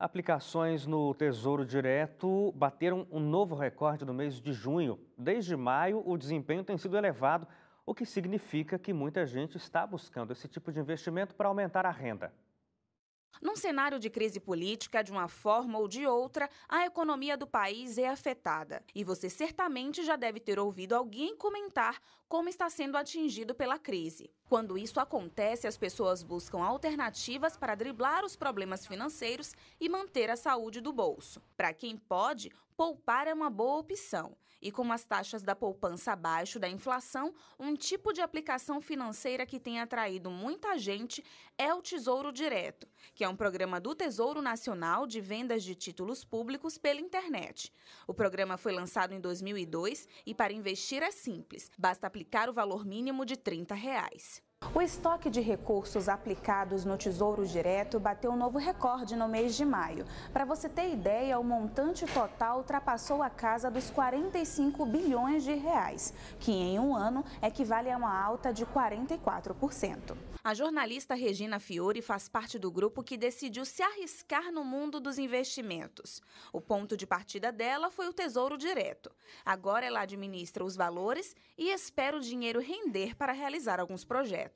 Aplicações no Tesouro Direto bateram um novo recorde no mês de junho. Desde maio, o desempenho tem sido elevado, o que significa que muita gente está buscando esse tipo de investimento para aumentar a renda. Num cenário de crise política, de uma forma ou de outra, a economia do país é afetada. E você certamente já deve ter ouvido alguém comentar como está sendo atingido pela crise. Quando isso acontece, as pessoas buscam alternativas para driblar os problemas financeiros e manter a saúde do bolso. Para quem pode, poupar é uma boa opção. E com as taxas da poupança abaixo da inflação, um tipo de aplicação financeira que tem atraído muita gente é o Tesouro Direto, que é um programa do Tesouro Nacional de vendas de títulos públicos pela internet. O programa foi lançado em 2002 e para investir é simples, basta aplicar o valor mínimo de R$ 30. O estoque de recursos aplicados no Tesouro Direto bateu um novo recorde no mês de maio. Para você ter ideia, o montante total ultrapassou a casa dos 45 bilhões de reais, que em um ano equivale a uma alta de 44%. A jornalista Regina Fiore faz parte do grupo que decidiu se arriscar no mundo dos investimentos. O ponto de partida dela foi o Tesouro Direto. Agora ela administra os valores e espera o dinheiro render para realizar alguns projetos.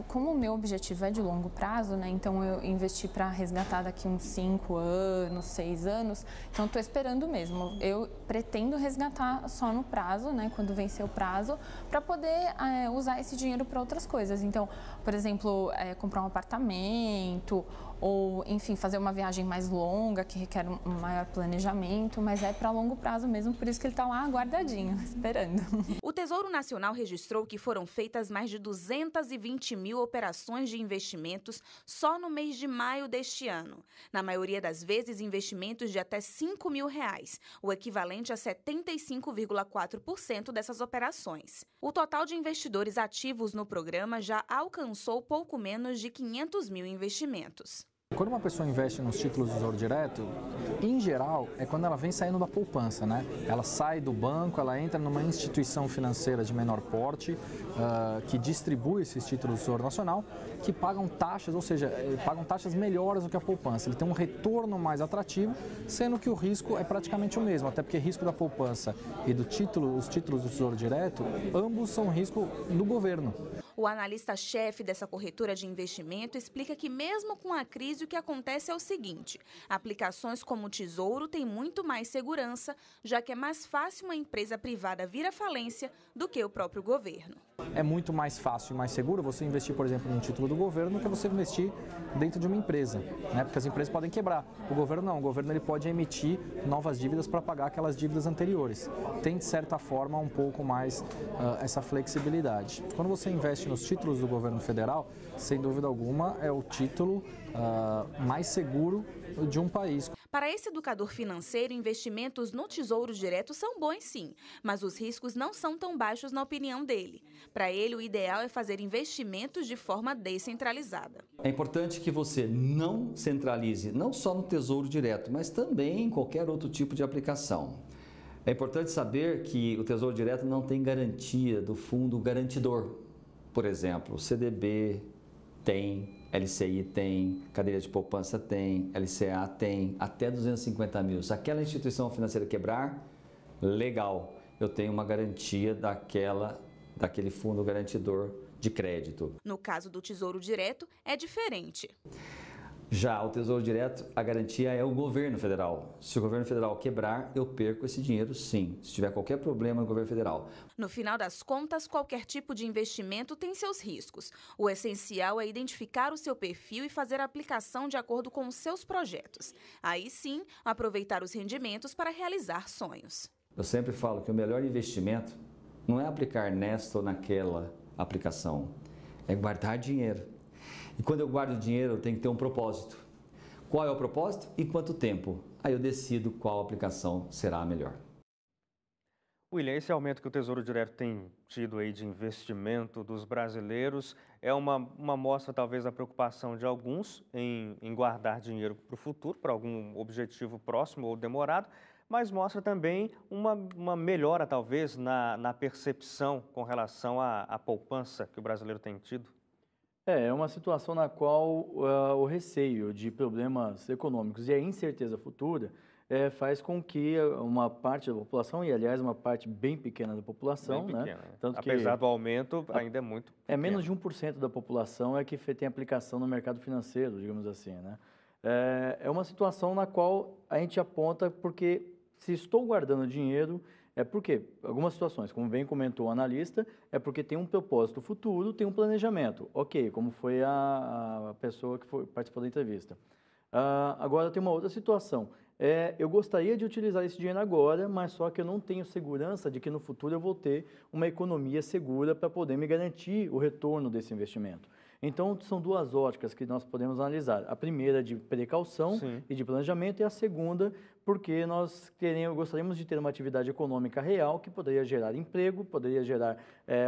Como o meu objetivo é de longo prazo, né? Então eu investi para resgatar daqui uns 5 anos, 6 anos, então estou esperando mesmo. Eu pretendo resgatar só no prazo, né? Quando vencer o prazo, para poder usar esse dinheiro para outras coisas. Então, por exemplo, comprar um apartamento ou, enfim, fazer uma viagem mais longa que requer um maior planejamento, mas é para longo prazo mesmo, por isso que ele está lá guardadinho, esperando. O Tesouro Nacional registrou que foram feitas mais de 220 mil operações de investimentos só no mês de maio deste ano. Na maioria das vezes, investimentos de até R$ 5 mil, o equivalente a 75,4% dessas operações. O total de investidores ativos no programa já alcançou pouco menos de 500 mil investimentos. Quando uma pessoa investe nos títulos do Tesouro Direto, em geral, é quando ela vem saindo da poupança, né? Ela sai do banco, ela entra numa instituição financeira de menor porte, que distribui esses títulos do Tesouro Nacional, que pagam taxas, ou seja, pagam taxas melhores do que a poupança. Ele tem um retorno mais atrativo, sendo que o risco é praticamente o mesmo, até porque risco da poupança e os títulos do Tesouro Direto, ambos são risco do governo. O analista-chefe dessa corretora de investimento explica que mesmo com a crise o que acontece é o seguinte: aplicações como o Tesouro têm muito mais segurança, já que é mais fácil uma empresa privada vir à falência do que o próprio governo. É muito mais fácil e mais seguro você investir, por exemplo, num título do governo do que você investir dentro de uma empresa, né? Porque as empresas podem quebrar. O governo não, o governo ele pode emitir novas dívidas para pagar aquelas dívidas anteriores. Tem, de certa forma, um pouco mais essa flexibilidade. Quando você investe nos títulos do governo federal, sem dúvida alguma, é o título mais seguro de um país. Para esse educador financeiro, investimentos no Tesouro Direto são bons sim, mas os riscos não são tão baixos na opinião dele. Para ele, o ideal é fazer investimentos de forma descentralizada. É importante que você não centralize, não só no Tesouro Direto, mas também em qualquer outro tipo de aplicação. É importante saber que o Tesouro Direto não tem garantia do fundo garantidor. Por exemplo, o CDB tem, LCI tem, cadeia de poupança tem, LCA tem, até 250 mil. Se aquela instituição financeira quebrar, legal, eu tenho uma garantia daquele fundo garantidor de crédito. No caso do Tesouro Direto, é diferente. Já o Tesouro Direto, a garantia é o governo federal. Se o governo federal quebrar, eu perco esse dinheiro sim, se tiver qualquer problema no governo federal. No final das contas, qualquer tipo de investimento tem seus riscos. O essencial é identificar o seu perfil e fazer a aplicação de acordo com os seus projetos. Aí sim, aproveitar os rendimentos para realizar sonhos. Eu sempre falo que o melhor investimento não é aplicar nesta ou naquela aplicação, é guardar dinheiro. E quando eu guardo dinheiro, eu tenho que ter um propósito. Qual é o propósito e quanto tempo? Aí eu decido qual aplicação será a melhor. William, esse aumento que o Tesouro Direto tem tido aí de investimento dos brasileiros é uma mostra talvez da preocupação de alguns em guardar dinheiro para o futuro, para algum objetivo próximo ou demorado, mas mostra também uma melhora talvez na percepção com relação à poupança que o brasileiro tem tido. É uma situação na qual o receio de problemas econômicos e a incerteza futura faz com que uma parte da população, e aliás uma parte bem pequena da população, Bem pequena, né? Tanto apesar do aumento, ainda é muito pequeno. menos de 1% da população que tem aplicação no mercado financeiro, digamos assim, né? É uma situação na qual a gente aponta porque se estou guardando dinheiro, é porque algumas situações, como bem comentou o analista, é porque tem um propósito futuro, tem um planejamento. Ok, como foi a pessoa que participou da entrevista. Agora tem uma outra situação. Eu gostaria de utilizar esse dinheiro agora, mas só que eu não tenho segurança de que no futuro eu vou ter uma economia segura para poder me garantir o retorno desse investimento. Então, são duas óticas que nós podemos analisar. A primeira de precaução Sim. e de planejamento e a segunda porque nós gostaríamos de ter uma atividade econômica real que poderia gerar emprego, poderia gerar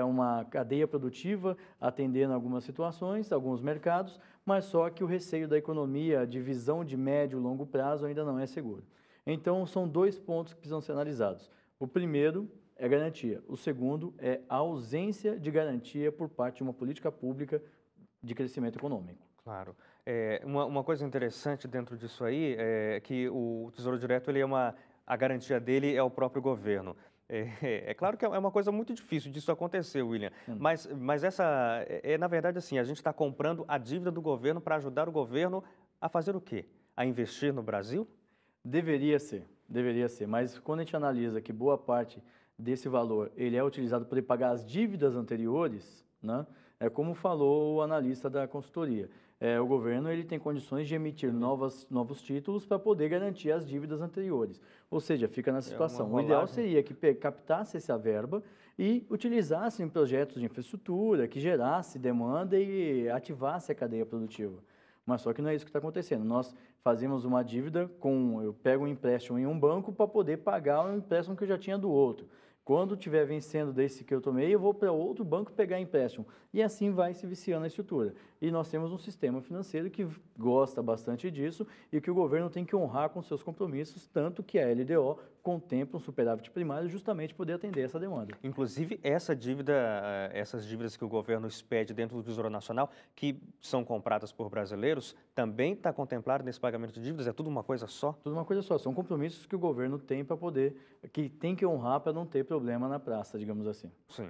uma cadeia produtiva, atendendo algumas situações, alguns mercados, mas só que o receio da economia de visão de médio e longo prazo ainda não é seguro. Então, são dois pontos que precisam ser analisados. O primeiro é garantia. O segundo é a ausência de garantia por parte de uma política pública de crescimento econômico. Claro. Uma coisa interessante dentro disso aí é que o Tesouro Direto, a garantia dele é o próprio governo. É claro que é uma coisa muito difícil disso acontecer, William, mas na verdade, assim, a gente está comprando a dívida do governo para ajudar o governo a fazer o quê? A investir no Brasil? Deveria ser, mas quando a gente analisa que boa parte desse valor ele é utilizado para pagar as dívidas anteriores, né? É como falou o analista da consultoria. O governo ele tem condições de emitir novos títulos para poder garantir as dívidas anteriores. Ou seja, fica nessa situação. O ideal seria que captasse essa verba e utilizasse em projetos de infraestrutura, que gerasse demanda e ativasse a cadeia produtiva. Mas só que não é isso que está acontecendo. Nós fazemos uma dívida eu pego um empréstimo em um banco para poder pagar o empréstimo que eu já tinha do outro. Quando estiver vencendo desse que eu tomei, eu vou para outro banco pegar empréstimo. E assim vai se viciando a estrutura. E nós temos um sistema financeiro que gosta bastante disso e que o governo tem que honrar com seus compromissos, tanto que a LDO contempla um superávit primário justamente para poder atender essa demanda. Inclusive, essas dívidas que o governo expede dentro do Tesouro Nacional, que são compradas por brasileiros, também está contemplado nesse pagamento de dívidas? É tudo uma coisa só? Tudo uma coisa só. São compromissos que o governo tem que tem que honrar para não ter problema na praça, digamos assim. Sim.